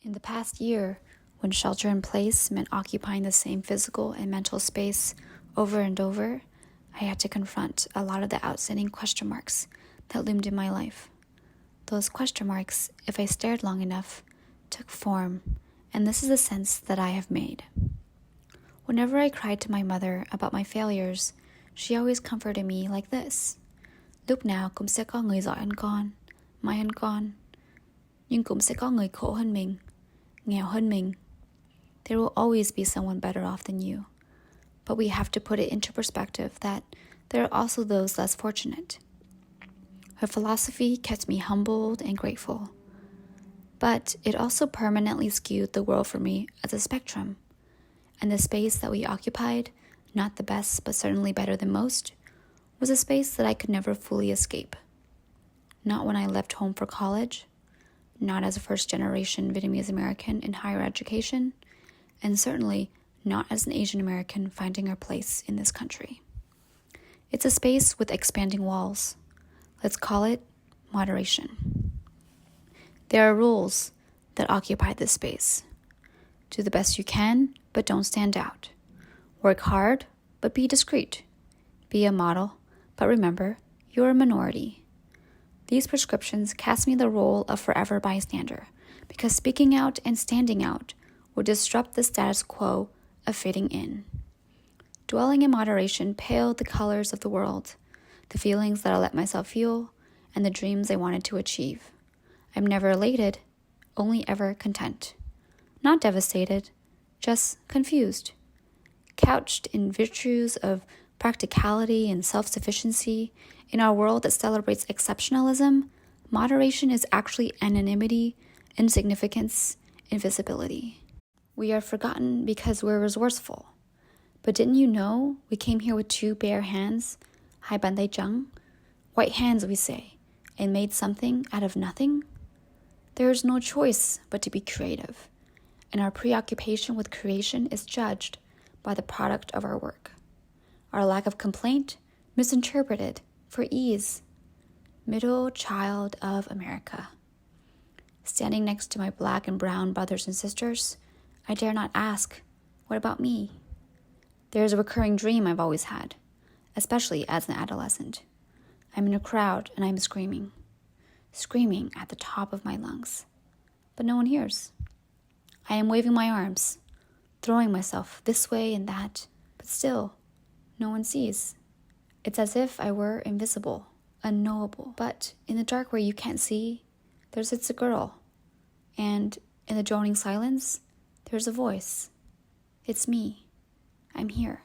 In the past year, when shelter in place meant occupying the same physical and mental space over and over, I had to confront a lot of the outstanding question marks that loomed in my life. Those question marks, if I stared long enough, took form, and this is the sense that I have made. Whenever I cried to my mother about my failures, she always comforted me like this. Lúc nào cũng sẽ có người giỏi hơn con, may hơn con, nhưng cũng sẽ có người khổ hơn mình, nghèo hơn mình. There will always be someone better off than you. But we have to put it into perspective that there are also those less fortunate. Her philosophy kept me humbled and grateful. But it also permanently skewed the world for me as a spectrum. And the space that we occupied, not the best but certainly better than most, was a space that I could never fully escape. Not when I left home for college, not as a first-generation Vietnamese American in higher education, and certainly not as an Asian American finding our place in this country. It's a space with expanding walls. Let's call it moderation. There are rules that occupy this space. Do the best you can, but don't stand out. Work hard, but be discreet. Be a model, but remember, you're a minority. These prescriptions cast me the role of forever bystander, because speaking out and standing out would disrupt the status quo of fitting in. Dwelling in moderation paled the colors of the world, the feelings that I let myself feel, and the dreams I wanted to achieve. I'm never elated, only ever content. Not devastated, just confused. Couched in virtues of practicality and self-sufficiency, in our world that celebrates exceptionalism, moderation is actually anonymity, insignificance, invisibility. We are forgotten because we're resourceful. But didn't you know we came here with 2 bare hands, hai bàn tay trắng, white hands we say, and made something out of nothing? There is no choice but to be creative, and our preoccupation with creation is judged by the product of our work. Our lack of complaint misinterpreted for ease. Middle child of America. Standing next to my black and brown brothers and sisters, I dare not ask, what about me? There is a recurring dream I've always had, especially as an adolescent. I'm in a crowd and I'm screaming at the top of my lungs, but no one hears. I am waving my arms, throwing myself this way and that, but still, no one sees. It's as if I were invisible, unknowable. But in the dark where you can't see, there sits a girl. And in the droning silence, there's a voice. It's me. I'm here.